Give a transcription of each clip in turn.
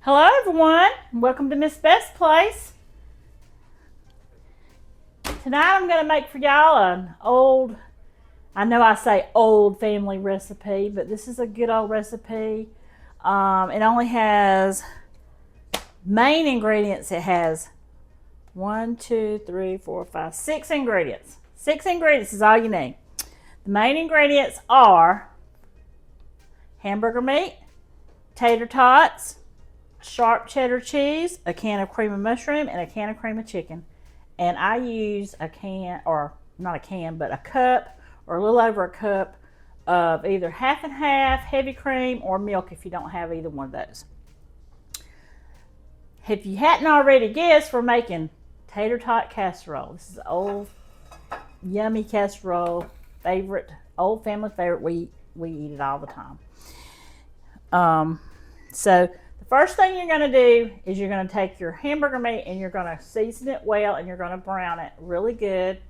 Hello everyone, welcome to Miss Beth's place. Tonight I'm going to make for y'all an old, I know I say old family recipe, but this is a good old recipe. It only has main ingredients. It has 6 ingredients. 6 ingredients is all you need. The main ingredients are hamburger meat, tater tots, sharp cheddar cheese, a can of cream of mushroom, and a can of cream of chicken. And I use a can, or not a can, but a cup or a little over a cup of either half and half heavy cream or milk if you don't have either one of those. If you hadn't already guessed, we're making tater tot casserole. This is an old yummy casserole, old family favorite. We eat it all the time. So the first thing you're going to do is you're going to take your hamburger meat and you're going to season it well and you're going to brown it really good.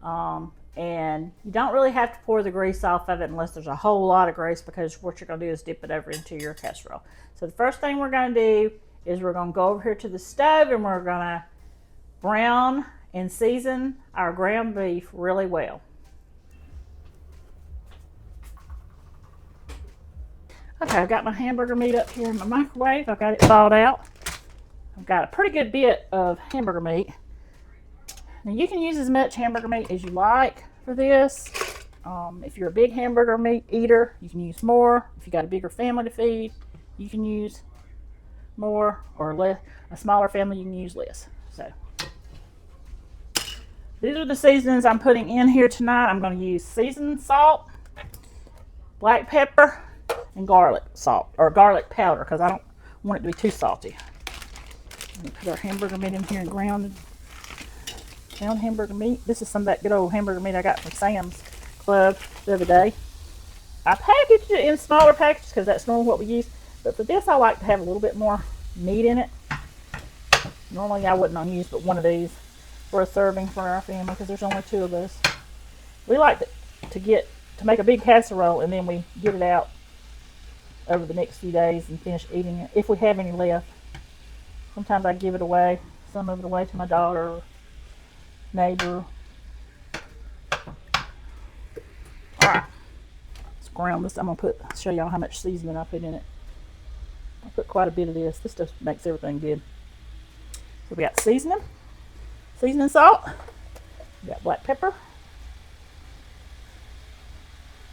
And you don't really have to pour the grease off of it unless there's a whole lot of grease, because what you're going to do is dip it over into your casserole. So the first thing we're going to do is we're going to go over here to the stove and we're going to brown and season our ground beef really well. Okay, I've got my hamburger meat up here in my microwave. I've got it thawed out. I've got a pretty good bit of hamburger meat. Now you can use as much hamburger meat as you like for this. If you're a big hamburger meat eater, you can use more. If you got a bigger family to feed, you can use more, or less. A smaller family, you can use less. So these are the seasonings I'm putting in here tonight. I'm going to use seasoned salt, black pepper, and garlic salt, or garlic powder, because I don't want it to be too salty. We put our hamburger meat in here and ground hamburger meat. This is some of that good old hamburger meat I got from Sam's Club the other day. I packaged it in smaller packages because that's normally what we use, but for this I like to have a little bit more meat in it. Normally I wouldn't use but one of these for a serving for our family because there's only 2 of us. We like to make a big casserole and then we get it out over the next few days and finish eating it if we have any left. Sometimes I give it away, some of it away to my daughter or neighbor. Alright, let's ground this. I'm going to show y'all how much seasoning I put in it. I put quite a bit of this. This just makes everything good. So we got seasoning salt, we got black pepper.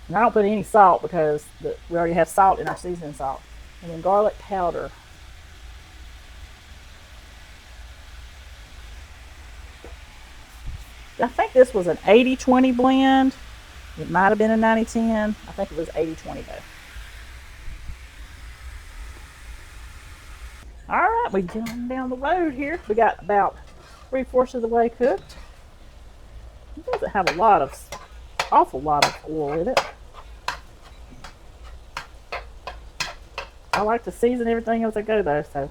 And I don't put any salt because we already have salt in our seasoning salt. And then garlic powder. I think this was an 80-20 blend. It might have been a 90-10. I think it was 80-20 though. Alright, we're going down the road here. We got about 3/4 of the way cooked. It doesn't have awful lot of oil in it. I like to season everything as I go though, so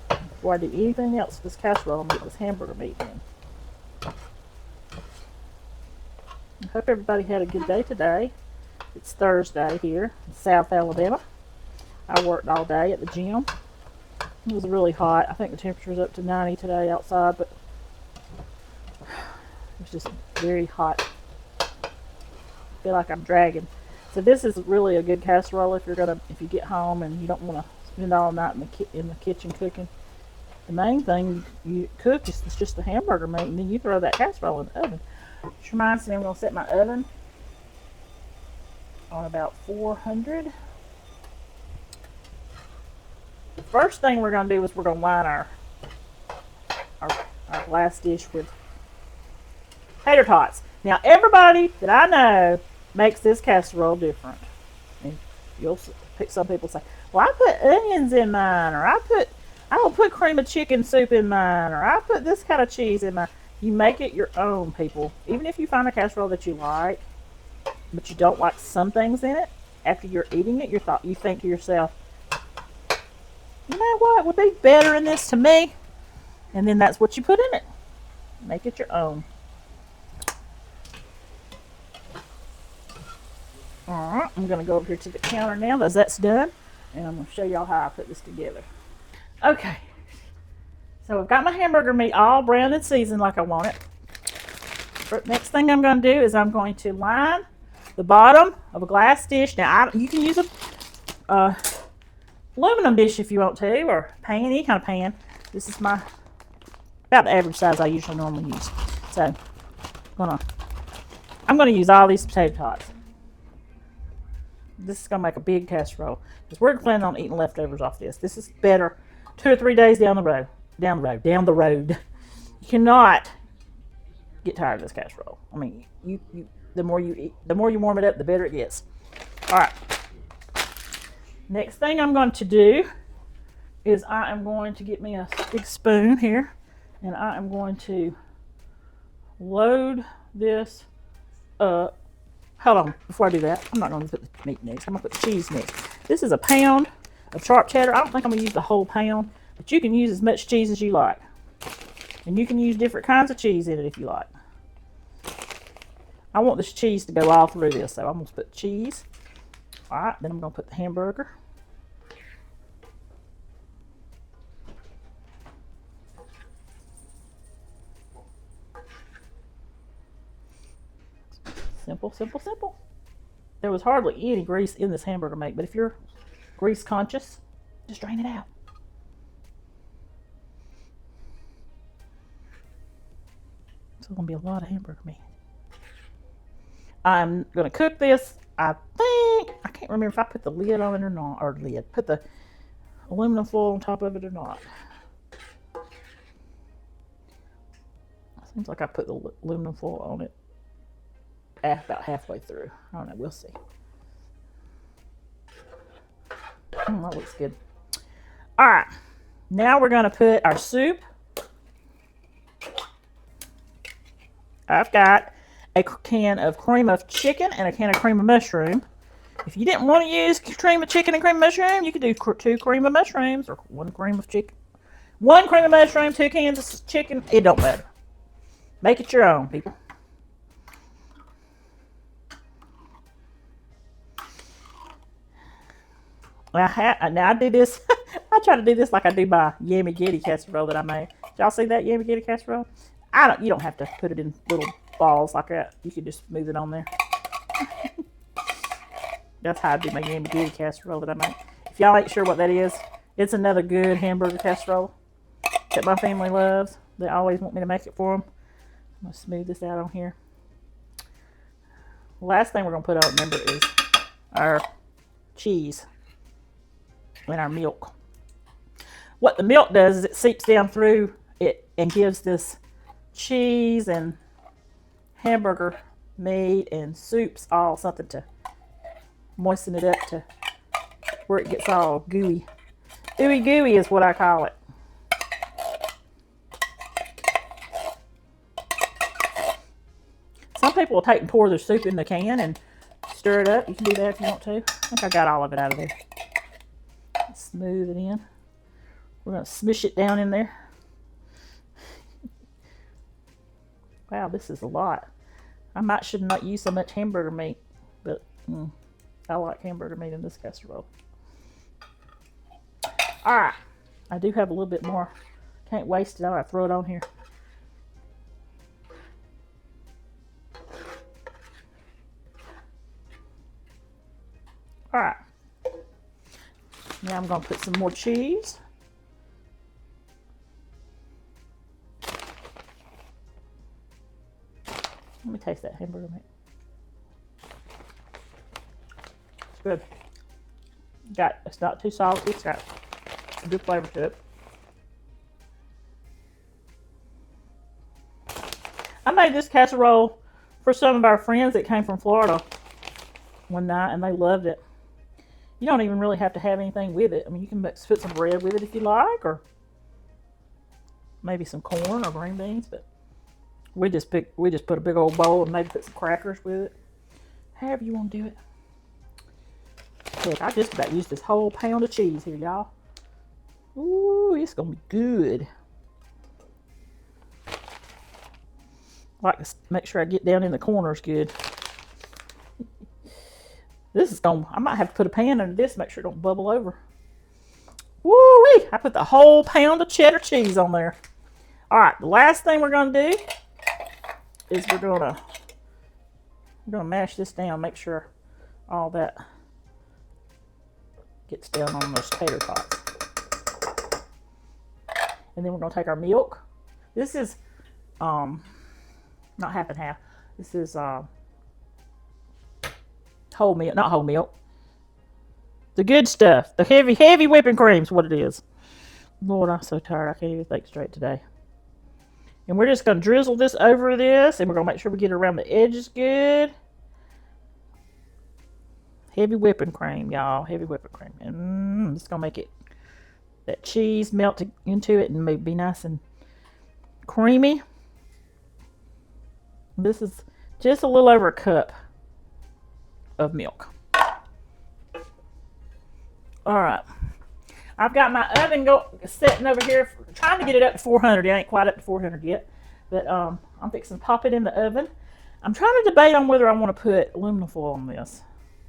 before I do anything else with this casserole, I'm going to get this hamburger meat in. I hope everybody had a good day today. It's Thursday here in South Alabama. I worked all day at the gym. It was really hot. I think the temperature was up to 90 today outside, but it was just very hot. I feel like I'm dragging. So this is really a good casserole if you get home and you don't want to spend all night in the kitchen cooking. The main thing you cook is just the hamburger meat, and then you throw that casserole in the oven. Which reminds me, I'm going to set my oven on about 400. The first thing we're going to do is we're going to line our glass dish with tater tots. Now everybody that I know makes this casserole different. And you'll pick some people say, well, I put onions in mine, or I don't put cream of chicken soup in mine, or I put this kind of cheese in mine. You make it your own, people. Even if you find a casserole that you like, but you don't like some things in it, after you're eating it, you think to yourself, you know what would be better in this to me? And then that's what you put in it. Make it your own. Alright, I'm going to go over here to the counter now as that's done. And I'm going to show y'all how I put this together. Okay. So I've got my hamburger meat all browned and seasoned like I want it. Next thing I'm going to do is I'm going to line the bottom of a glass dish. Now, you can use a aluminum dish if you want to, or pan, any kind of pan. This is about the average size I usually normally use. So I'm gonna use all these potato tots. This is gonna make a big casserole because we're planning on eating leftovers off this. This is better 2 or 3 days down the road. You cannot get tired of this casserole. I mean, the more you eat, the more you warm it up, the better it gets. All right. Next thing I'm going to do is I am going to get me a big spoon here, and I am going to load this up. Hold on, before I do that, I'm not going to put the meat next. I'm going to put the cheese next. This is a pound of sharp cheddar. I don't think I'm going to use the whole pound, but you can use as much cheese as you like. And you can use different kinds of cheese in it if you like. I want this cheese to go all through this, so I'm going to put cheese. All right, then I'm going to put the hamburger. Simple, simple, simple. There was hardly any grease in this hamburger meat, but if you're grease conscious, just drain it out. It's going to be a lot of hamburger meat. I'm going to cook this. I can't remember if I put the lid on it or not, put the aluminum foil on top of it or not. Seems like I put the aluminum foil on it about halfway through. I don't know, we'll see. That looks good. All right, now we're going to put our soup. I've got a can of cream of chicken and a can of cream of mushroom. If you didn't want to use cream of chicken and cream of mushroom, you could do 2 cream of mushrooms or 1 cream of chicken. 1 cream of mushroom, 2 cans of chicken. It don't matter. Make it your own, people. Now I do this. I try to do this like I do my yummy giddy casserole that I made. Did y'all see that yummy giddy casserole? You don't have to put it in little balls like that. You can just smooth it on there. That's how I do my yummy giddy casserole that I make. If y'all ain't sure what that is, it's another good hamburger casserole that my family loves. They always want me to make it for them. I'm gonna smooth this out on here. The last thing we're gonna put on, remember, is our cheese and our milk. What the milk does is it seeps down through it and gives this cheese and hamburger meat and soups all something to moisten it up to where it gets all gooey. Ooey gooey is what I call it. Some people will take and pour their soup in the can and stir it up. You can do that if you want to. I think I got all of it out of there. Smooth it in. We're going to smush it down in there. Wow, this is a lot. I should not use so much hamburger meat, but I like hamburger meat in this casserole. All right, I do have a little bit more. Can't waste it. I gotta throw it on here. All right. Now I'm gonna put some more cheese. Let me taste that hamburger meat. It's good. It's not too salty. It's got a good flavor to it. I made this casserole for some of our friends that came from Florida one night, and they loved it. You don't even really have to have anything with it. I mean, you can put some bread with it if you like, or maybe some corn or green beans, but we just put a big old bowl and maybe put some crackers with it. However you want to do it. Look, I just about used this whole pound of cheese here, y'all. Ooh, it's gonna be good. I like to make sure I get down in the corners good. This is going, I might have to put a pan under this, make sure it don't bubble over. Woo-wee! I put the whole pound of cheddar cheese on there. All right, the last thing we're gonna do is we're gonna mash this down, make sure all that gets down on those tater tots. And then we're gonna take our milk. This is not half and half. This is whole milk, not whole milk. The good stuff, the heavy whipping cream's what it is. Lord, I'm so tired. I can't even think straight today. And we're just gonna drizzle this over this, and we're gonna make sure we get it around the edges good. Heavy whipping cream, y'all. Heavy whipping cream. And it's gonna make it, that cheese melt into it and be nice and creamy. This is just a little over a cup of milk. All right. I've got my oven sitting over here, trying to get it up to 400. It ain't quite up to 400 yet, but I'm fixing to pop it in the oven. I'm trying to debate on whether I want to put aluminum foil on this.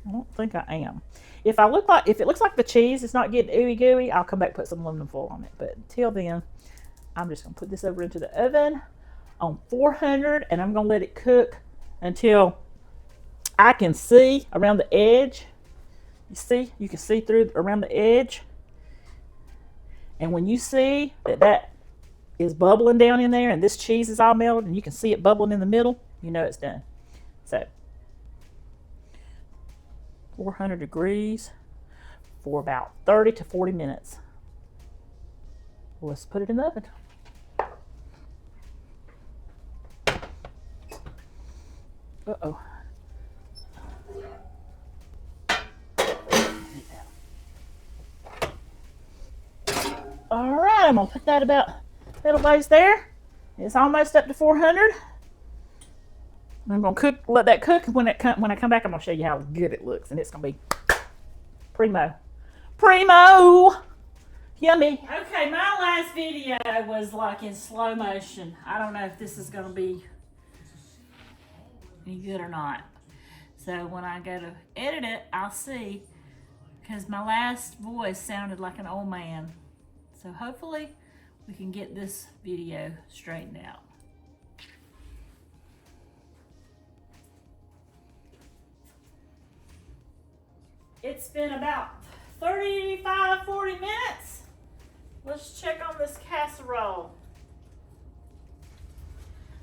I don't think I am. If it looks like the cheese is not getting ooey gooey, I'll come back and put some aluminum foil on it. But until then, I'm just gonna put this over into the oven on 400, and I'm gonna let it cook until I can see around the edge. You can see through around the edge. And when you see that is bubbling down in there and this cheese is all melted and you can see it bubbling in the middle, you know it's done. So 400 degrees for about 30 to 40 minutes. Let's put it in the oven. Uh-oh. All right, I'm gonna put that about little ways there. It's almost up to 400. I'm gonna let that cook. When I come back, I'm gonna show you how good it looks, and it's gonna be primo, yummy. Okay, my last video was like in slow motion. I don't know if this is gonna be any good or not. So when I go to edit it, I'll see, because my last voice sounded like an old man. So hopefully we can get this video straightened out. It's been about 35, 40 minutes. Let's check on this casserole.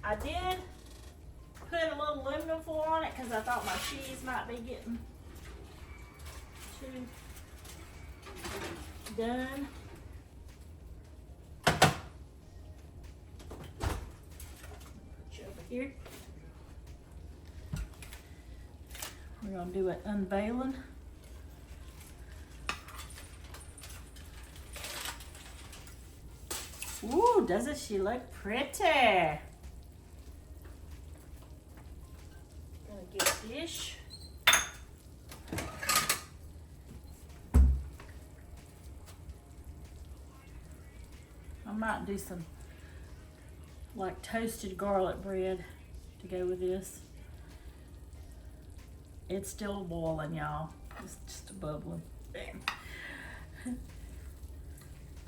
I did put a little aluminum foil on it because I thought my cheese might be getting too done. Here. We're going to do an unveiling. Ooh, doesn't she look pretty? Gonna get a dish. I might do some like toasted garlic bread to go with this. It's still boiling, y'all. It's just bubbling.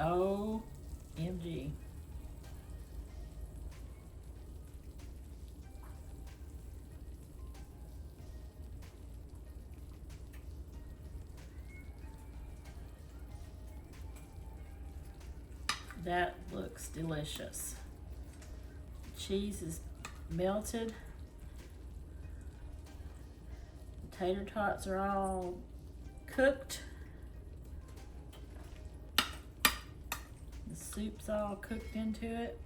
OMG. That looks delicious. Cheese is melted. The tater tots are all cooked. The soup's all cooked into it.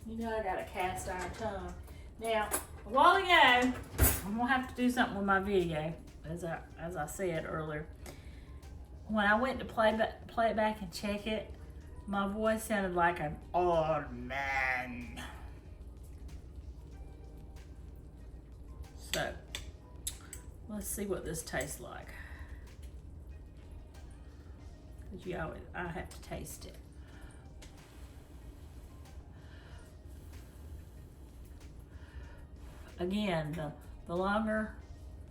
You know I got a cast iron tongue. Now, a while ago, I'm gonna have to do something with my video, as I said earlier. When I went to play it back and check it, my voice sounded like an old man. So, let's see what this tastes like. Because I have to taste it. again, the longer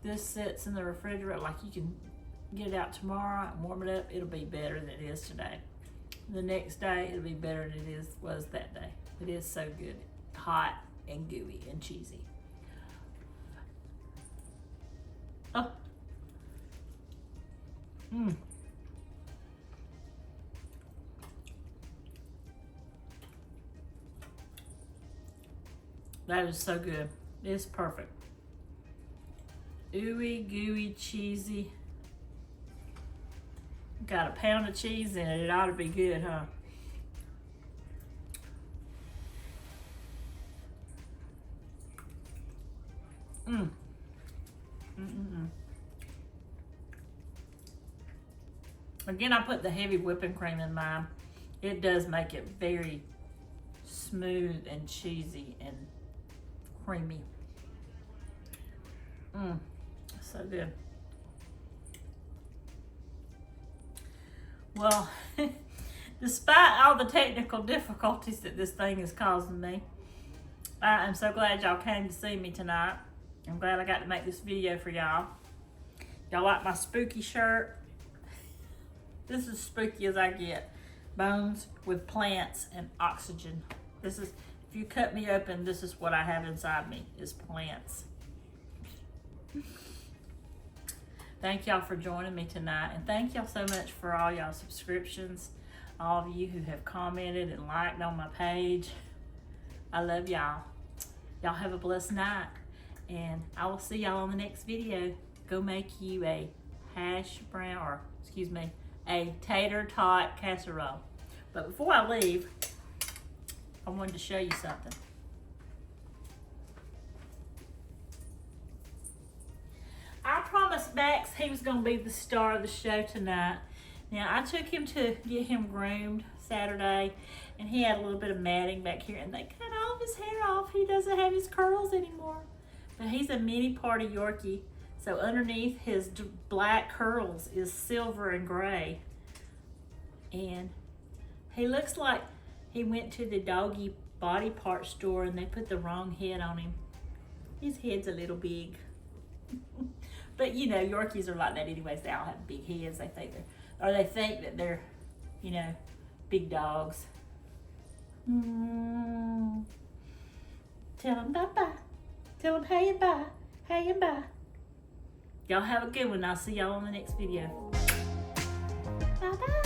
this sits in the refrigerator, like you can get it out tomorrow and warm it up, it'll be better than it is today. The next day, it'll be better than it was that day. It is so good, hot and gooey and cheesy. Oh. That is so good. It's perfect. Ooey, gooey, cheesy. Got a pound of cheese in it. It ought to be good, huh? Again, I put the heavy whipping cream in mine. It does make it very smooth and cheesy and creamy. So good. Well, despite all the technical difficulties that this thing is causing me, I am so glad y'all came to see me tonight. I'm glad I got to make this video for y'all. Y'all like my spooky shirt? This is as spooky as I get. Bones with plants and oxygen. This is, if you cut me open, this is what I have inside me, is plants. Thank y'all for joining me tonight, and thank y'all so much for all y'all subscriptions, all of you who have commented and liked on my page. I love y'all. Y'all have a blessed night, and I will see y'all on the next video. Go make you a a tater tot casserole. But before I leave, I wanted to show you something. I promised Max he was going to be the star of the show tonight. Now, I took him to get him groomed Saturday, and he had a little bit of matting back here, and they cut all of his hair off. He doesn't have his curls anymore. But he's a mini party Yorkie, so underneath his black curls is silver and gray. And he looks like he went to the doggy body part store and they put the wrong head on him. His head's a little big. But you know, Yorkies are like that anyways. They all have big heads. They think that they're, you know, big dogs. Tell them bye-bye. Tell them hey and bye. Hey and bye. Y'all have a good one. I'll see y'all on the next video. Bye-bye.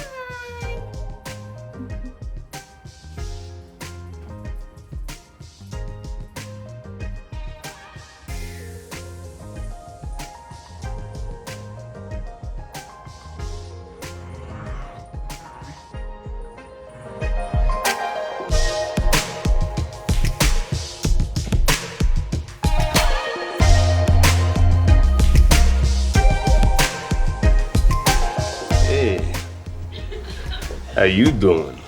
How you doing?